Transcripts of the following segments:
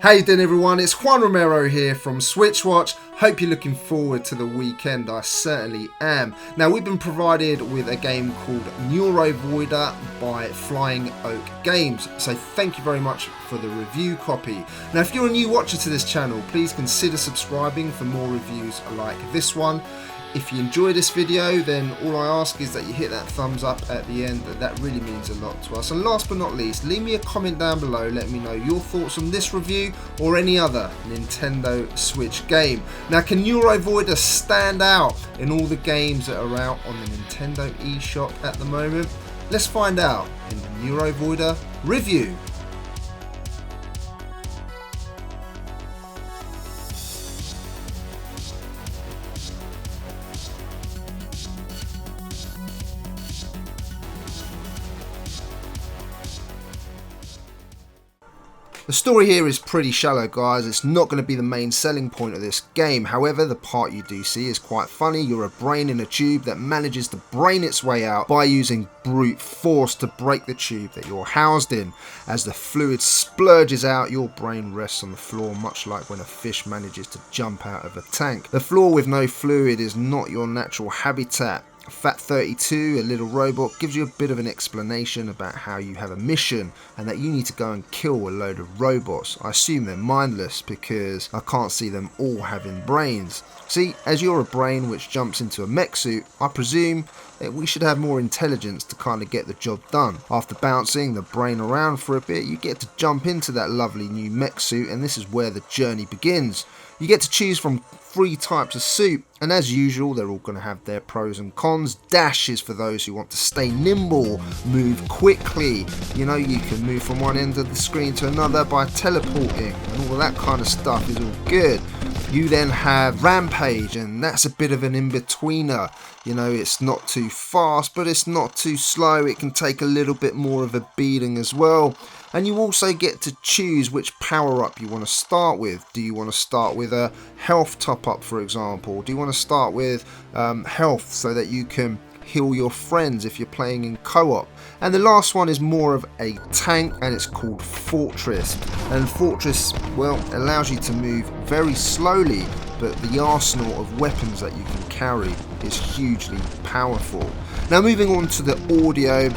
How you doing, everyone? It's Juan Romero here from SwitchWatch. Hope you're looking forward to the weekend. I certainly am. Now, we've been provided with a game called NeuroVoider by Flying Oak Games, so thank you very much for the review copy. Now, if you're a new watcher to this channel, please consider subscribing for more reviews like this one. If you enjoy this video, then all I ask is that you hit that thumbs up at the end. That really means a lot to us. And last but not least, leave me a comment down below. Let me know your thoughts on this review or any other Nintendo Switch game. Now, can NeuroVoider stand out in all the games that are out on the Nintendo eShop at the moment? Let's find out in the NeuroVoider review. The story here is pretty shallow, guys. It's not going to be the main selling point of this game. However, the part you do see is quite funny. You're a brain in a tube that manages to brain its way out by using brute force to break the tube that you're housed in. As the fluid splurges out, your brain rests on the floor, much like when a fish manages to jump out of a tank. The floor with no fluid is not your natural habitat. Fat32, a little robot, gives you a bit of an explanation about how you have a mission and that you need to go and kill a load of robots. I assume they're mindless because I can't see them all having brains. See, as you're a brain which jumps into a mech suit, I presume that we should have more intelligence to kind of get the job done. After bouncing the brain around for a bit, you get to jump into that lovely new mech suit, and this is where the journey begins. You get to choose from 3 types of suit, and as usual they're all going to have their pros and cons. Dash is for those who want to stay nimble, move quickly. You know, you can move from one end of the screen to another by teleporting, and all that kind of stuff is all good. You then have rampage, and that's a bit of an in-betweener. You know, it's not too fast, but it's not too slow. It can take a little bit more of a beating as well. And you also get to choose which power-up you want to start with. Do you want to start with a health top-up, for example? Do you want to start with health so that you can heal your friends if you're playing in co-op? And the last one is more of a tank, and it's called Fortress. And Fortress, well, allows you to move very slowly, but the arsenal of weapons that you can carry is hugely powerful. Now, moving on to the audio.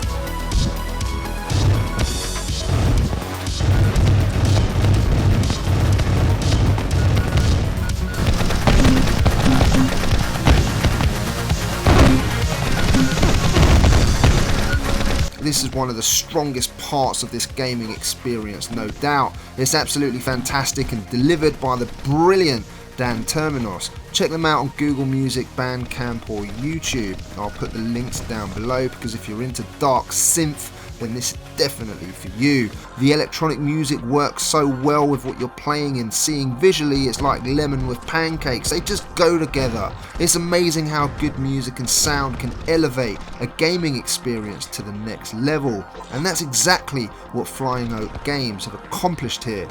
This is one of the strongest parts of this gaming experience, no doubt. It's absolutely fantastic and delivered by the brilliant Dan Terminos. Check them out on Google Music, Bandcamp or YouTube. I'll put the links down below because if you're into dark synth, then this is definitely for you. The electronic music works so well with what you're playing, and seeing visually it's like lemon with pancakes. They just go together. It's amazing how good music and sound can elevate a gaming experience to the next level, and that's exactly what Flying Oak Games have accomplished here.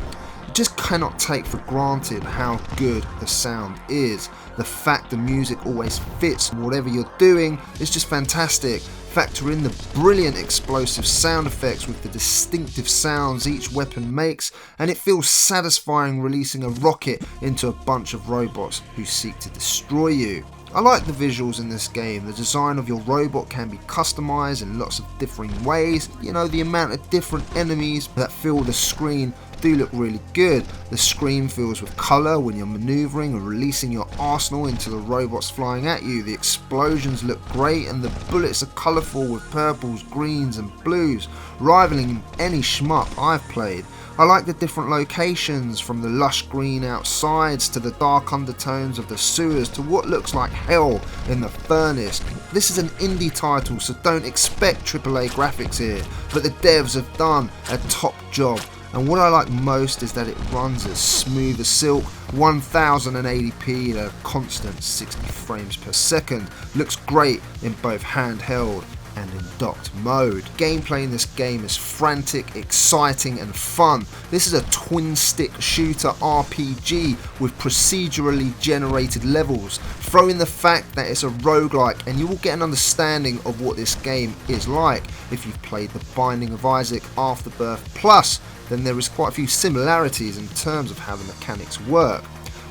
You just cannot take for granted how good the sound is. The fact the music always fits whatever you're doing is just fantastic. Factor in the brilliant explosive sound effects with the distinctive sounds each weapon makes, and it feels satisfying releasing a rocket into a bunch of robots who seek to destroy you. I like the visuals in this game. The design of your robot can be customized in lots of different ways. You know, the amount of different enemies that fill the screen do look really good. The screen fills with colour when you're manoeuvring and releasing your arsenal into the robots flying at you. The explosions look great, and the bullets are colourful with purples, greens and blues, rivaling any shmup I've played. I like the different locations, from the lush green outsides to the dark undertones of the sewers to what looks like hell in the furnace. This is an indie title, so don't expect AAA graphics here, but the devs have done a top job. And what I like most is that it runs as smooth as silk, 1080p at a constant 60 frames per second. Looks great in both handheld and in docked mode. Gameplay in this game is frantic, exciting and fun. This is a twin stick shooter RPG with procedurally generated levels. Throw in the fact that it's a roguelike and you will get an understanding of what this game is like. If you've played The Binding of Isaac, Afterbirth Plus, then there is quite a few similarities in terms of how the mechanics work.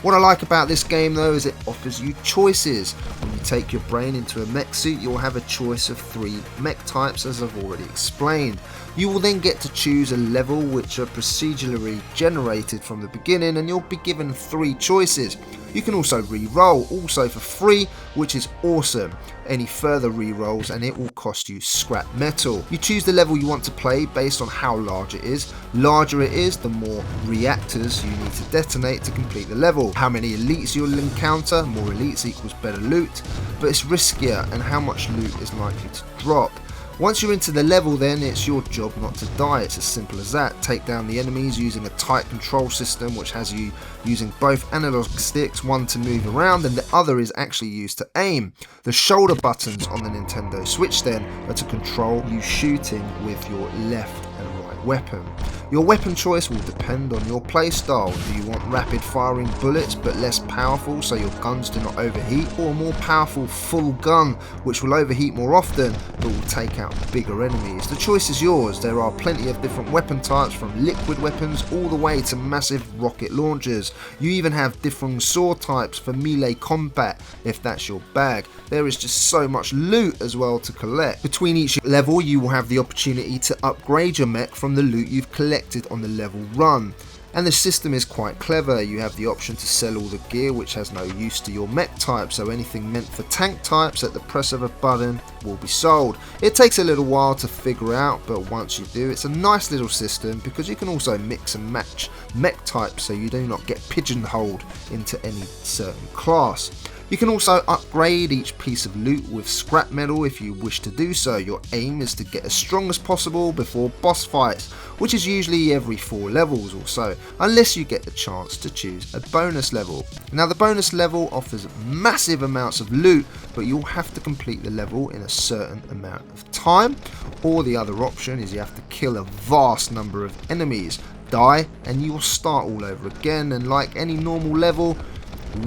What I like about this game though is it offers you choices. When you take your brain into a mech suit, you'll have a choice of 3 mech types, as I've already explained. You will then get to choose a level which are procedurally generated from the beginning, and you'll be given 3 choices. You can also re-roll, also for free, which is awesome. Any further re-rolls and it will cost you scrap metal. You choose the level you want to play based on how large it is. Larger it is, the more reactors you need to detonate to complete the level. How many elites you'll encounter, more elites equals better loot, but it's riskier and how much loot is likely to drop. Once you're into the level then, it's your job not to die, it's as simple as that. Take down the enemies using a tight control system which has you using both analog sticks, one to move around and the other is actually used to aim. The shoulder buttons on the Nintendo Switch then are to control you shooting with your left and right weapon. Your weapon choice will depend on your playstyle. Do you want rapid firing bullets but less powerful so your guns do not overheat, or a more powerful full gun which will overheat more often but will take out bigger enemies? The choice is yours. There are plenty of different weapon types, from liquid weapons all the way to massive rocket launchers. You even have different sword types for melee combat if that's your bag. There is just so much loot as well to collect. Between each level you will have the opportunity to upgrade your mech from the loot you've collected on the level run. And the system is quite clever. You have the option to sell all the gear which has no use to your mech type, so anything meant for tank types at the press of a button will be sold. It takes a little while to figure out, but once you do, it's a nice little system because you can also mix and match mech types so you do not get pigeonholed into any certain class. You can also upgrade each piece of loot with scrap metal if you wish to do so. Your aim is to get as strong as possible before boss fights, which is usually every 4 levels or so, unless you get the chance to choose a bonus level. Now the bonus level offers massive amounts of loot, but you'll have to complete the level in a certain amount of time, or the other option is you have to kill a vast number of enemies, die, and you will start all over again, and like any normal level,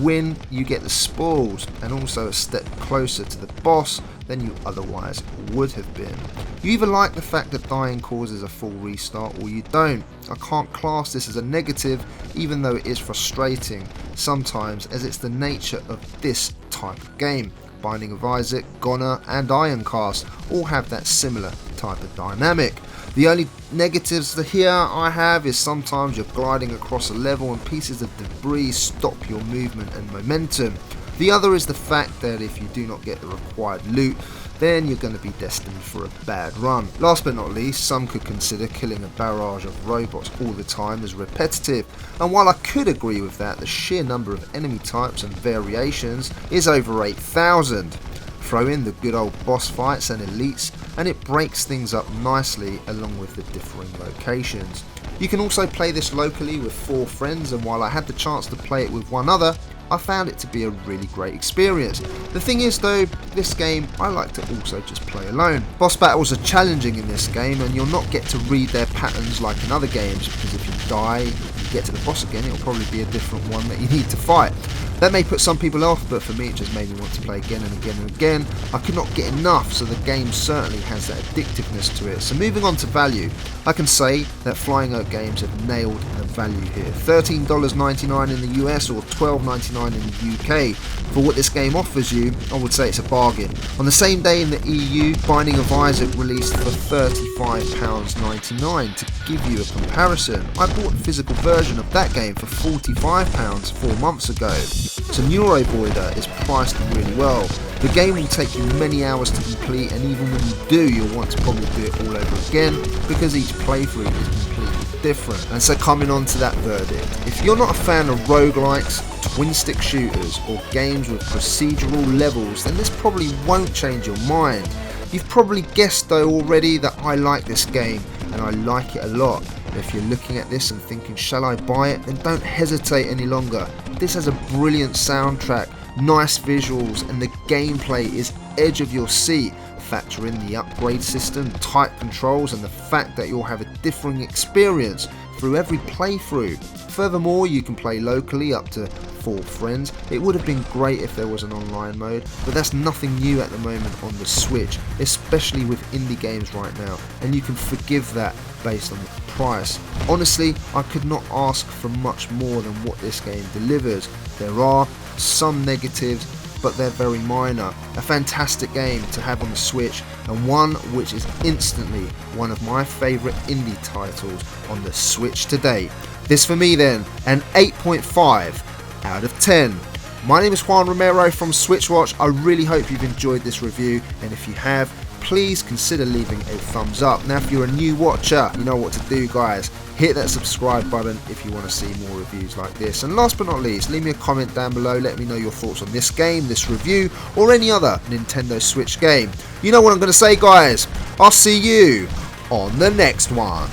win, you get the spoils and also a step closer to the boss than you otherwise would have been. You either like the fact that dying causes a full restart or you don't. I can't class this as a negative, even though it is frustrating sometimes, as it's the nature of this type of game. Binding of Isaac, Goner and Ironcast all have that similar type of dynamic. The only negatives here I have is sometimes you're gliding across a level and pieces of debris stop your movement and momentum. The other is the fact that if you do not get the required loot, then you're going to be destined for a bad run. Last but not least, some could consider killing a barrage of robots all the time as repetitive, and while I could agree with that, the sheer number of enemy types and variations is over 8,000. Throw in the good old boss fights and elites and it breaks things up nicely along with the differing locations. You can also play this locally with 4 friends, and while I had the chance to play it with one other, I found it to be a really great experience. The thing is though, this game I like to also just play alone. Boss battles are challenging in this game and you'll not get to read their patterns like in other games, because if you die, you get to the boss again, it'll probably be a different one that you need to fight. That may put some people off, but for me it just made me want to play again and again and again. I could not get enough, so the game certainly has that addictiveness to it. So moving on to value, I can say that Flying Oak Games have nailed the value here. $13.99 in the US or $12.99 in the UK. For what this game offers you, I would say it's a bargain. On the same day in the EU, Binding of Isaac released for £35.99. To give you a comparison, I bought the physical version of that game for £45 4 months ago. So NeuroVoider is priced really well. The game will take you many hours to complete, and even when you do, you'll want to probably do it all over again because each playthrough is completely different. And so coming on to that verdict, if you're not a fan of roguelikes, twin stick shooters or games with procedural levels, then this probably won't change your mind. You've probably guessed though already that I like this game and I like it a lot. If you're looking at this and thinking, shall I buy it, then don't hesitate any longer. This has a brilliant soundtrack, nice visuals, and the gameplay is edge of your seat. Factor in the upgrade system, tight controls, and the fact that you'll have a differing experience through every playthrough. Furthermore, you can play locally up to 4 friends. It would have been great if there was an online mode, but that's nothing new at the moment on the Switch, especially with indie games right now, and you can forgive that based on the price. Honestly, I could not ask for much more than what this game delivers. There are some negatives, but they're very minor. A fantastic game to have on the Switch, and one which is instantly one of my favourite indie titles on the Switch today. This for me then, an 8.5 out of 10. My name is Juan Romero from SwitchWatch. I really hope you've enjoyed this review, and if you have, please consider leaving a thumbs up. Now if you're a new watcher, you know what to do, guys. Hit that subscribe button if you want to see more reviews like this. And last but not least, leave me a comment down below. Let me know your thoughts on this game, this review, or any other Nintendo Switch game. You know what I'm going to say, guys. I'll see you on the next one.